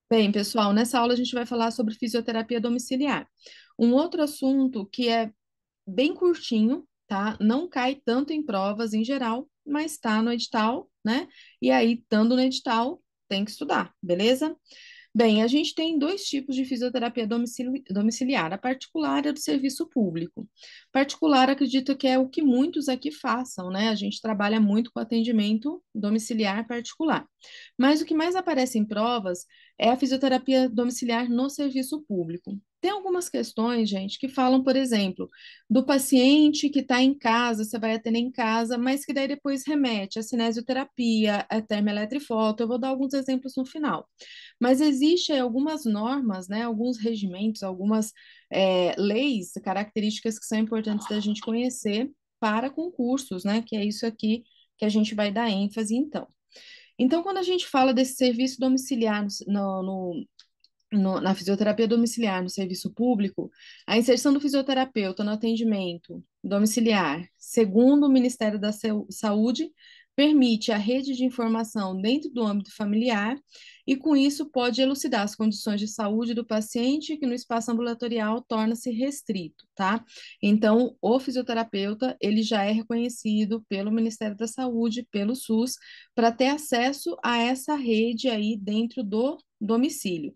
Bem, pessoal, nessa aula a gente vai falar sobre fisioterapia domiciliar. Um outro assunto que é bem curtinho, tá? Não cai tanto em provas em geral, mas está no edital, né? E aí, estando no edital, tem que estudar, beleza? Bem, a gente tem dois tipos de fisioterapia domiciliar. A particular é do serviço público. Particular, acredito que é o que muitos aqui façam, né? A gente trabalha muito com atendimento domiciliar particular. Mas o que mais aparece em provas é a fisioterapia domiciliar no serviço público. Tem algumas questões, gente, que falam, por exemplo, do paciente que está em casa, você vai atender em casa, mas que daí depois remete a cinesioterapia, a termoeletrifoto. Eu vou dar alguns exemplos no final. Mas existem algumas normas, né, alguns regimentos, algumas leis, características que são importantes da gente conhecer para concursos, né, que é isso aqui que a gente vai dar ênfase, então. Então, quando a gente fala desse serviço domiciliar na fisioterapia domiciliar no serviço público, a inserção do fisioterapeuta no atendimento domiciliar, segundo o Ministério da Saúde, permite a rede de informação dentro do âmbito familiar e, com isso, pode elucidar as condições de saúde do paciente que no espaço ambulatorial torna-se restrito, tá? Então, o fisioterapeuta, ele já é reconhecido pelo Ministério da Saúde, pelo SUS, para ter acesso a essa rede aí dentro do domicílio.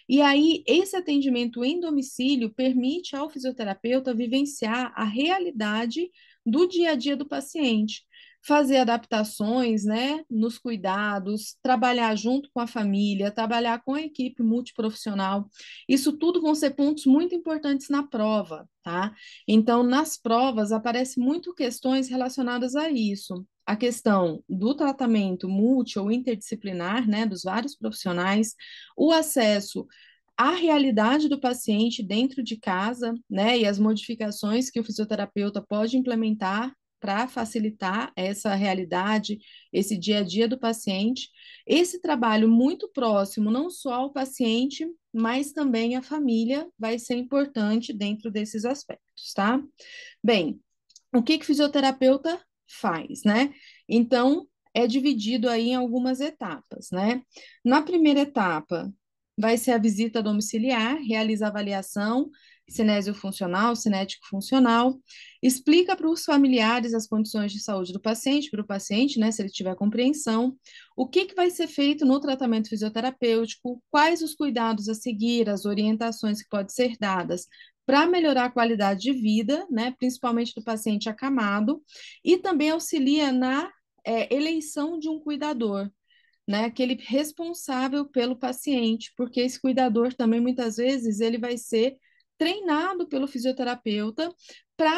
E aí, esse atendimento em domicílio permite ao fisioterapeuta vivenciar a realidade do dia a dia do paciente, fazer adaptações, né, nos cuidados, trabalhar junto com a família, trabalhar com a equipe multiprofissional. Isso tudo vão ser pontos muito importantes na prova, tá? Então, nas provas aparecem muito questões relacionadas a isso. A questão do tratamento multi ou interdisciplinar, né, dos vários profissionais, o acesso à realidade do paciente dentro de casa, né, e as modificações que o fisioterapeuta pode implementar para facilitar essa realidade, esse dia a dia do paciente. Esse trabalho muito próximo, não só ao paciente, mas também à família, vai ser importante dentro desses aspectos, tá? Bem, o que que o fisioterapeuta faz, né? Então, é dividido aí em algumas etapas, né? Na primeira etapa, vai ser a visita domiciliar, realiza a avaliação cinésio-funcional, cinético-funcional, explica para os familiares as condições de saúde do paciente, para o paciente, né, se ele tiver compreensão, o que que vai ser feito no tratamento fisioterapêutico, quais os cuidados a seguir, as orientações que podem ser dadas para melhorar a qualidade de vida, né, principalmente do paciente acamado, e também auxilia na eleição de um cuidador, né, aquele responsável pelo paciente, porque esse cuidador também muitas vezes ele vai ser treinado pelo fisioterapeuta para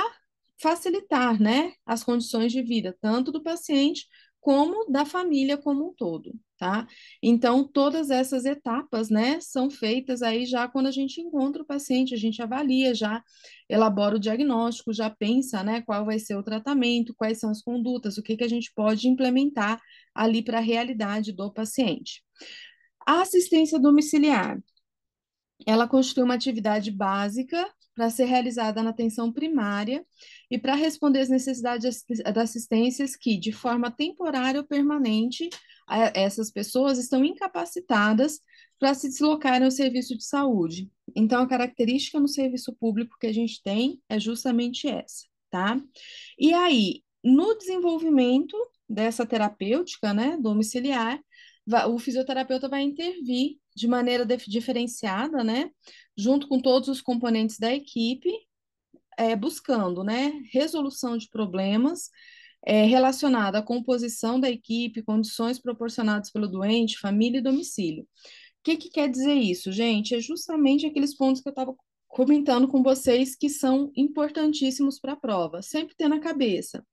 facilitar, né, as condições de vida, tanto do paciente como da família como um todo, tá? Então, todas essas etapas, né, são feitas aí já quando a gente encontra o paciente, a gente avalia, já elabora o diagnóstico, já pensa, né, qual vai ser o tratamento, quais são as condutas, o que que a gente pode implementar ali para a realidade do paciente. A assistência domiciliar, ela constitui uma atividade básica para ser realizada na atenção primária e para responder às necessidades das assistências que, de forma temporária ou permanente, essas pessoas estão incapacitadas para se deslocarem ao serviço de saúde. Então, a característica no serviço público que a gente tem é justamente essa, tá? E aí, no desenvolvimento dessa terapêutica, né, domiciliar, o fisioterapeuta vai intervir de maneira diferenciada, né, junto com todos os componentes da equipe, buscando, né, resolução de problemas relacionada à composição da equipe, condições proporcionadas pelo doente, família e domicílio. O que que quer dizer isso, gente? É justamente aqueles pontos que eu estava comentando com vocês que são importantíssimos para a prova. Sempre ter na cabeça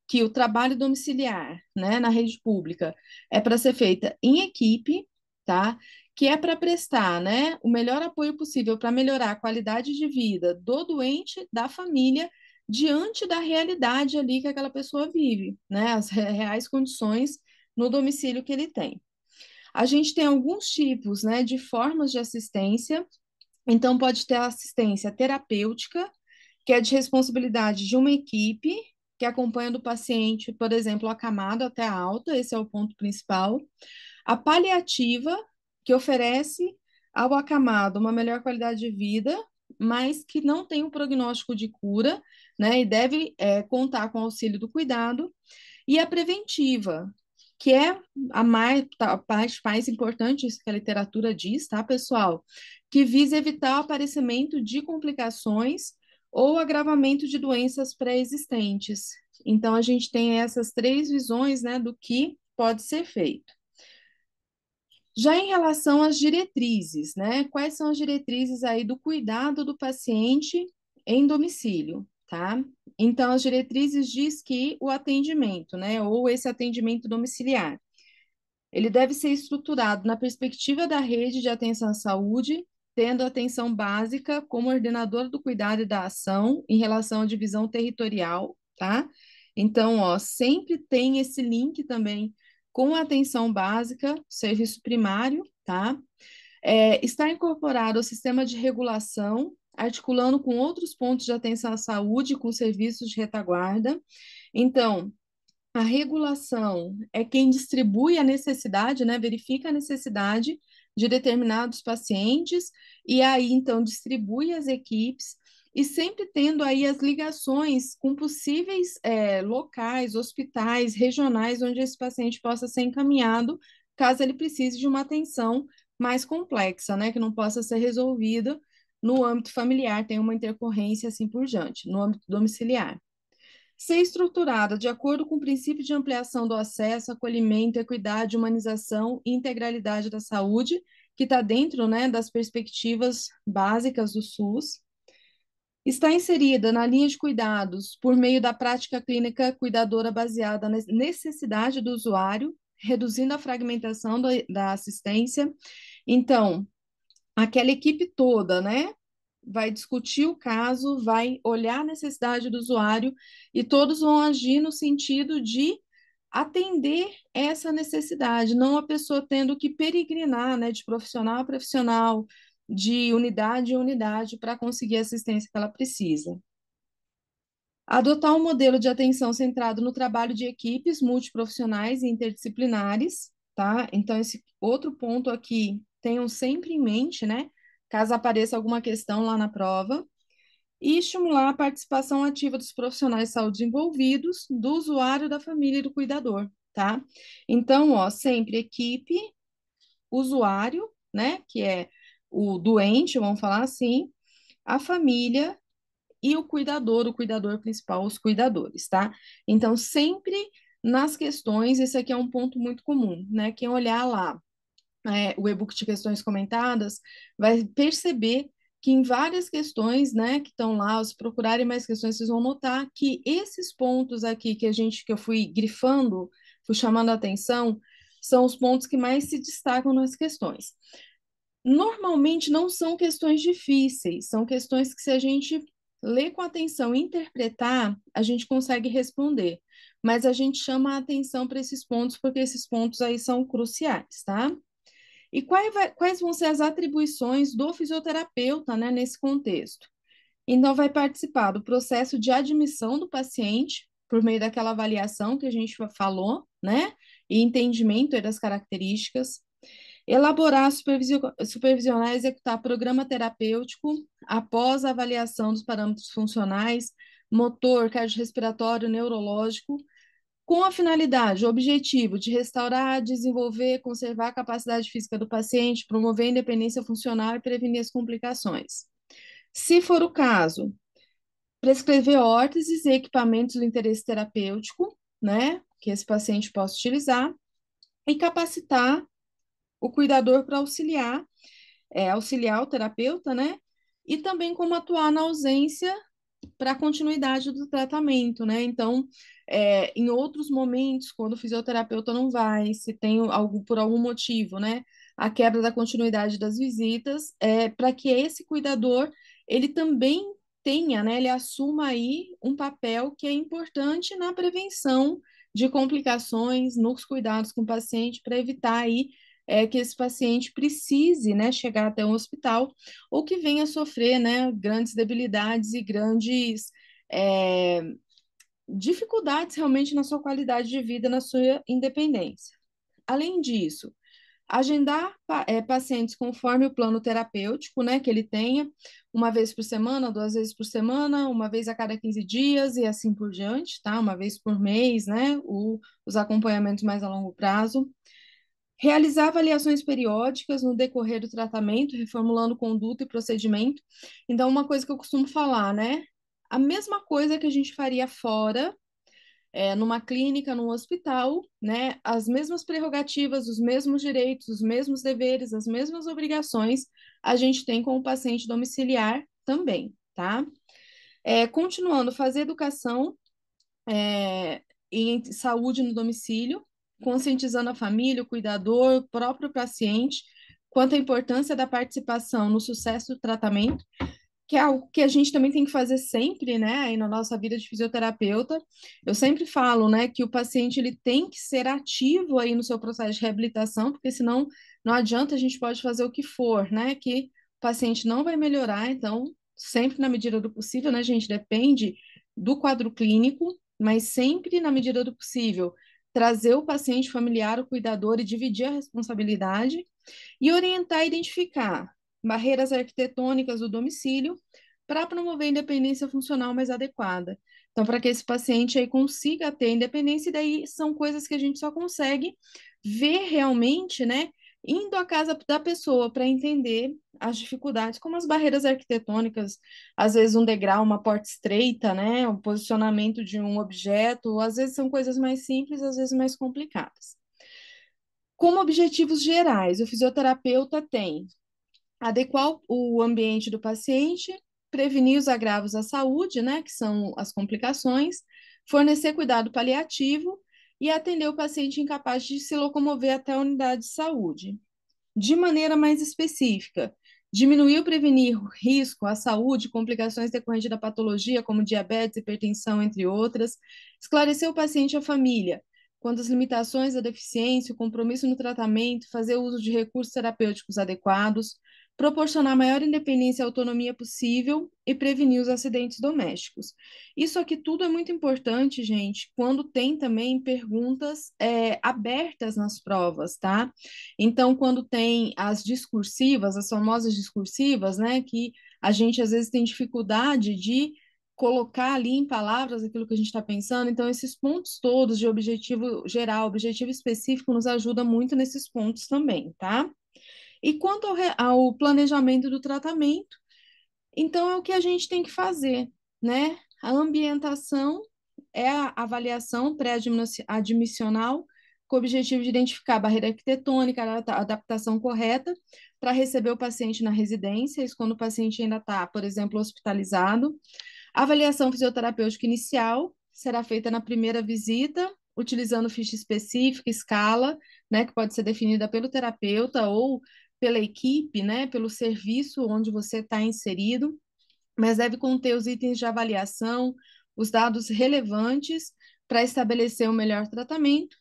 que o trabalho domiciliar, né, na rede pública é para ser feita em equipe, tá? Que é para prestar, né, o melhor apoio possível para melhorar a qualidade de vida do doente, da família, diante da realidade ali que aquela pessoa vive, né, as reais condições no domicílio que ele tem. A gente tem alguns tipos, né, de formas de assistência. Então, pode ter a assistência terapêutica, que é de responsabilidade de uma equipe que acompanha do paciente, por exemplo, acamado até a alta, esse é o ponto principal. A paliativa, que oferece ao acamado uma melhor qualidade de vida, mas que não tem um prognóstico de cura, né? E deve contar com o auxílio do cuidado. E a preventiva, que é a parte mais importante, isso que a literatura diz, tá, pessoal? Que visa evitar o aparecimento de complicações ou agravamento de doenças pré-existentes. Então, a gente tem essas três visões, né, do que pode ser feito. Já em relação às diretrizes, né? Quais são as diretrizes aí do cuidado do paciente em domicílio, tá? Então, as diretrizes diz que o atendimento, né, ou esse atendimento domiciliar, ele deve ser estruturado na perspectiva da rede de atenção à saúde, tendo a atenção básica como ordenador do cuidado e da ação em relação à divisão territorial, tá? Então, ó, sempre tem esse link também com a atenção básica, serviço primário, tá? Está incorporado ao sistema de regulação, articulando com outros pontos de atenção à saúde, com serviços de retaguarda. Então, a regulação é quem distribui a necessidade, né, verifica a necessidade de determinados pacientes e aí então distribui as equipes e sempre tendo aí as ligações com possíveis locais, hospitais, regionais onde esse paciente possa ser encaminhado caso ele precise de uma atenção mais complexa, né, que não possa ser resolvida no âmbito familiar, tem uma intercorrência assim por diante, no âmbito domiciliar. Ser estruturada de acordo com o princípio de ampliação do acesso, acolhimento, equidade, humanização e integralidade da saúde, que está dentro, né, das perspectivas básicas do SUS. Está inserida na linha de cuidados por meio da prática clínica cuidadora baseada na necessidade do usuário, reduzindo a fragmentação da assistência. Então, aquela equipe toda, né? Vai discutir o caso, vai olhar a necessidade do usuário e todos vão agir no sentido de atender essa necessidade, não a pessoa tendo que peregrinar, né, de profissional a profissional, de unidade em unidade para conseguir a assistência que ela precisa. Adotar um modelo de atenção centrado no trabalho de equipes multiprofissionais e interdisciplinares, tá? Então, esse outro ponto aqui, tenham sempre em mente, né? Caso apareça alguma questão lá na prova. E estimular a participação ativa dos profissionais de saúde envolvidos, do usuário, da família e do cuidador, tá? Então, ó, sempre equipe, usuário, né? Que é o doente, vamos falar assim, a família e o cuidador principal, os cuidadores, tá? Então, sempre nas questões, esse aqui é um ponto muito comum, né? Quem olhar lá o e-book de questões comentadas vai perceber que em várias questões, né, que estão lá, se procurarem mais questões, vocês vão notar que esses pontos aqui que eu fui grifando, fui chamando a atenção, são os pontos que mais se destacam nas questões. Normalmente não são questões difíceis, são questões que se a gente ler com atenção e interpretar, a gente consegue responder. Mas a gente chama a atenção para esses pontos, porque esses pontos aí são cruciais, tá? E quais vão ser as atribuições do fisioterapeuta, né, nesse contexto? Então, vai participar do processo de admissão do paciente, por meio daquela avaliação que a gente falou, né, e entendimento das características, elaborar, supervisionar e executar programa terapêutico após a avaliação dos parâmetros funcionais, motor, cardiorrespiratório, neurológico, com a finalidade, o objetivo de restaurar, desenvolver, conservar a capacidade física do paciente, promover a independência funcional e prevenir as complicações. Se for o caso, prescrever órteses e equipamentos do interesse terapêutico, né, que esse paciente possa utilizar, e capacitar o cuidador para auxiliar o terapeuta, né, e também como atuar na ausência para a continuidade do tratamento, né? Então, em outros momentos, quando o fisioterapeuta não vai, se tem algo por algum motivo, né? A quebra da continuidade das visitas, para que esse cuidador ele também tenha, né? Ele assuma aí um papel que é importante na prevenção de complicações, nos cuidados com o paciente, para evitar aí que esse paciente precise, né, chegar até um hospital ou que venha a sofrer, né, grandes debilidades e grandes é, dificuldades realmente na sua qualidade de vida, na sua independência. Além disso, Agendar pacientes conforme o plano terapêutico, né, que ele tenha, uma vez por semana, 2 vezes por semana, uma vez a cada 15 dias e assim por diante, tá? Uma vez por mês, né? Os acompanhamentos mais a longo prazo. Realizar avaliações periódicas no decorrer do tratamento, reformulando conduta e procedimento. Então, uma coisa que eu costumo falar, né? A mesma coisa que a gente faria fora, numa clínica, num hospital, né? As mesmas prerrogativas, os mesmos direitos, os mesmos deveres, as mesmas obrigações a gente tem com o paciente domiciliar também, tá? Continuando, fazer educação em saúde no domicílio, conscientizando a família, o cuidador, o próprio paciente, quanto à importância da participação no sucesso do tratamento, que é algo que a gente também tem que fazer sempre, né, aí na nossa vida de fisioterapeuta. Eu sempre falo, né, que o paciente ele tem que ser ativo aí no seu processo de reabilitação, porque senão não adianta, a gente pode fazer o que for, né, que o paciente não vai melhorar, então, sempre na medida do possível, né, gente, depende do quadro clínico, mas sempre na medida do possível, trazer o paciente familiar, o cuidador e dividir a responsabilidade e orientar e identificar barreiras arquitetônicas do domicílio para promover a independência funcional mais adequada. Então, para que esse paciente aí consiga ter independência, e daí são coisas que a gente só consegue ver realmente, né, indo à casa da pessoa para entender as dificuldades, como as barreiras arquitetônicas, às vezes um degrau, uma porta estreita, né, o posicionamento de um objeto, às vezes são coisas mais simples, às vezes mais complicadas. Como objetivos gerais, o fisioterapeuta tem adequar o ambiente do paciente, prevenir os agravos à saúde, né, que são as complicações, fornecer cuidado paliativo e atender o paciente incapaz de se locomover até a unidade de saúde. De maneira mais específica, diminuir ou prevenir o risco à saúde, complicações decorrentes da patologia, como diabetes, hipertensão, entre outras, esclarecer o paciente e a família quanto às limitações da deficiência, o compromisso no tratamento, fazer uso de recursos terapêuticos adequados, proporcionar a maior independência e autonomia possível e prevenir os acidentes domésticos. Isso aqui tudo é muito importante, gente, quando tem também perguntas abertas nas provas, tá? Então, quando tem as discursivas, as famosas discursivas, né, que a gente às vezes tem dificuldade de colocar ali em palavras aquilo que a gente está pensando, então esses pontos todos de objetivo geral, objetivo específico, nos ajuda muito nesses pontos também, tá? E quanto ao planejamento do tratamento, então é o que a gente tem que fazer, né? A ambientação é a avaliação pré-admissional com o objetivo de identificar a barreira arquitetônica, a adaptação correta para receber o paciente na residência, isso quando o paciente ainda está, por exemplo, hospitalizado. A avaliação fisioterapêutica inicial será feita na primeira visita, utilizando ficha específica, escala, né, que pode ser definida pelo terapeuta ou pela equipe, né, pelo serviço onde você está inserido, mas deve conter os itens de avaliação, os dados relevantes para estabelecer o melhor tratamento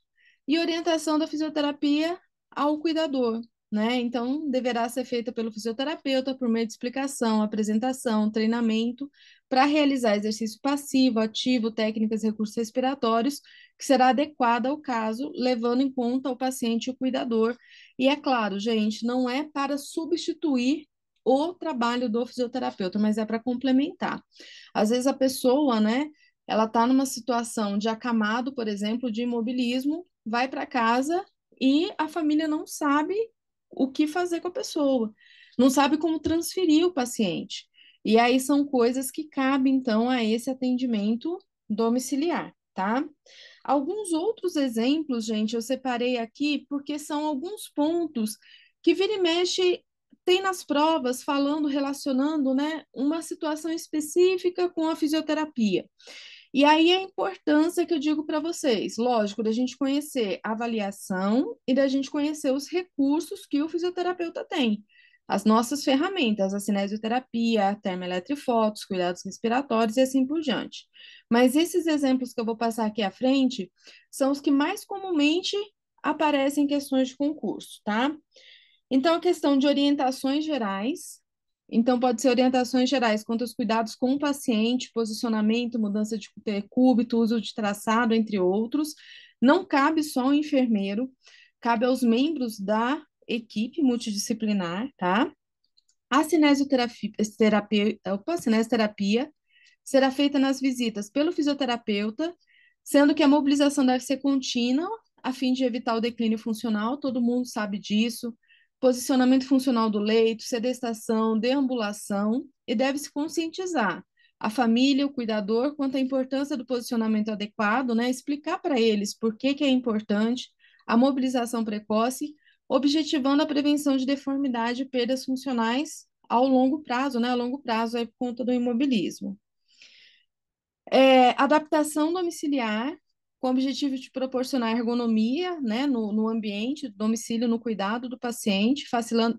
e orientação da fisioterapia ao cuidador, né? Então, deverá ser feita pelo fisioterapeuta por meio de explicação, apresentação, treinamento, para realizar exercício passivo, ativo, técnicas e recursos respiratórios, que será adequada ao caso, levando em conta o paciente e o cuidador. E é claro, gente, não é para substituir o trabalho do fisioterapeuta, mas é para complementar. Às vezes a pessoa, né, ela está numa situação de acamado, por exemplo, de imobilismo, vai para casa e a família não sabe o que fazer com a pessoa, não sabe como transferir o paciente. E aí são coisas que cabem, então, a esse atendimento domiciliar, tá? Alguns outros exemplos, gente, eu separei aqui porque são alguns pontos que vira e mexe tem nas provas falando, relacionando, né, uma situação específica com a fisioterapia. E aí a importância que eu digo para vocês, lógico, da gente conhecer a avaliação e da gente conhecer os recursos que o fisioterapeuta tem. As nossas ferramentas, a cinesioterapia, a termoeletrofotos, cuidados respiratórios e assim por diante. Mas esses exemplos que eu vou passar aqui à frente são os que mais comumente aparecem em questões de concurso, tá? Então, a questão de orientações gerais. Então, pode ser orientações gerais quanto aos cuidados com o paciente, posicionamento, mudança de decúbito, uso de traçado, entre outros. Não cabe só ao enfermeiro, cabe aos membros da equipe multidisciplinar, tá? A cinesioterapia será feita nas visitas pelo fisioterapeuta, sendo que a mobilização deve ser contínua, a fim de evitar o declínio funcional, todo mundo sabe disso. Posicionamento funcional do leito, sedestação, deambulação, e deve-se conscientizar a família, o cuidador, quanto à importância do posicionamento adequado, né? Explicar para eles por que é importante a mobilização precoce, objetivando a prevenção de deformidade e perdas funcionais ao longo prazo, né? A longo prazo é por conta do imobilismo. Adaptação domiciliar, com o objetivo de proporcionar ergonomia, né, no ambiente do domicílio, no cuidado do paciente,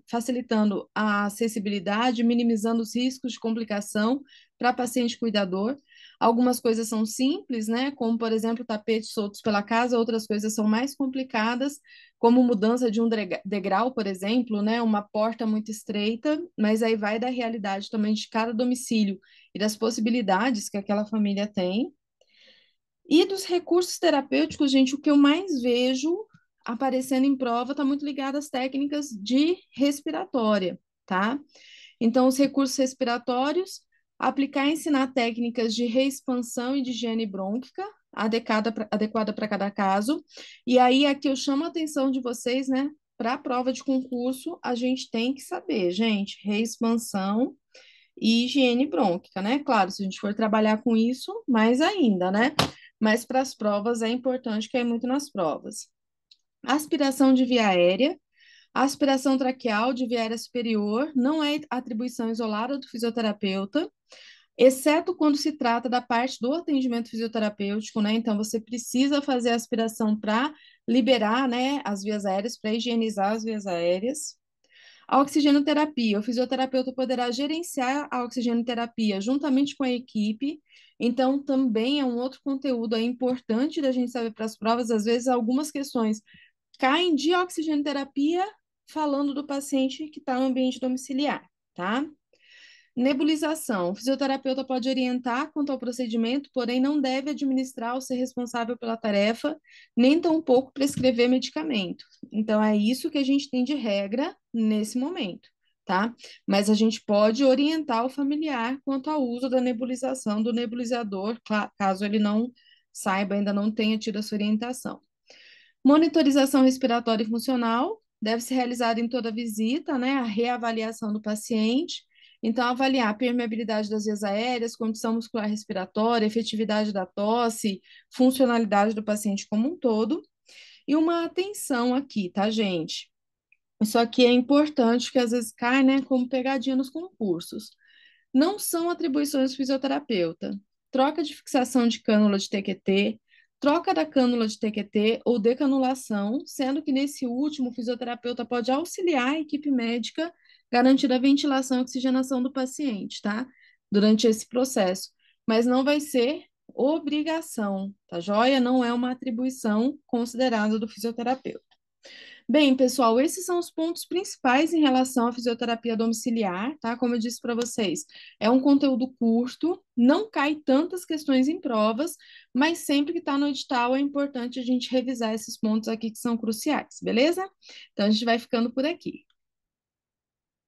facilitando a acessibilidade, minimizando os riscos de complicação para paciente cuidador. Algumas coisas são simples, né, como, por exemplo, tapetes soltos pela casa, outras coisas são mais complicadas, como mudança de um degrau, por exemplo, né, uma porta muito estreita, mas aí vai da realidade também de cada domicílio e das possibilidades que aquela família tem. E dos recursos terapêuticos, gente, o que eu mais vejo aparecendo em prova está muito ligado às técnicas de respiratória, tá? Então, os recursos respiratórios, aplicar e ensinar técnicas de reexpansão e de higiene brônquica, adequada para cada caso. E aí, aqui eu chamo a atenção de vocês, né? Para a prova de concurso, a gente tem que saber, gente, reexpansão e higiene brônquica, né? Claro, se a gente for trabalhar com isso, mais ainda, né? Mas para as provas é importante que é muito nas provas. Aspiração de via aérea. A aspiração traqueal de via aérea superior não é atribuição isolada do fisioterapeuta, exceto quando se trata da parte do atendimento fisioterapêutico, né? Então, você precisa fazer a aspiração para liberar, né, as vias aéreas, para higienizar as vias aéreas. A oxigenoterapia. O fisioterapeuta poderá gerenciar a oxigenoterapia juntamente com a equipe. Então, também é um outro conteúdo aí importante da gente saber para as provas. Às vezes, algumas questões caem de oxigenoterapia falando do paciente que está no ambiente domiciliar, tá? Nebulização. O fisioterapeuta pode orientar quanto ao procedimento, porém não deve administrar ou ser responsável pela tarefa, nem tampouco prescrever medicamento. Então, é isso que a gente tem de regra nesse momento, tá? Mas a gente pode orientar o familiar quanto ao uso da nebulização do nebulizador, caso ele não saiba, ainda não tenha tido essa orientação. Monitorização respiratória e funcional deve ser realizada em toda visita, né? A reavaliação do paciente. Então, avaliar a permeabilidade das vias aéreas, condição muscular respiratória, efetividade da tosse, funcionalidade do paciente como um todo. E uma atenção aqui, tá, gente? Isso aqui é importante, que às vezes cai, né, como pegadinha nos concursos. Não são atribuições do fisioterapeuta. Troca de fixação de cânula de TQT, troca da cânula de TQT ou decanulação, sendo que nesse último o fisioterapeuta pode auxiliar a equipe médica garantir a ventilação e oxigenação do paciente, tá? Durante esse processo. Mas não vai ser obrigação, tá joia? Não é uma atribuição considerada do fisioterapeuta. Bem, pessoal, esses são os pontos principais em relação à fisioterapia domiciliar, tá? Como eu disse para vocês, é um conteúdo curto, não cai tantas questões em provas, mas sempre que está no edital é importante a gente revisar esses pontos aqui que são cruciais, beleza? Então a gente vai ficando por aqui.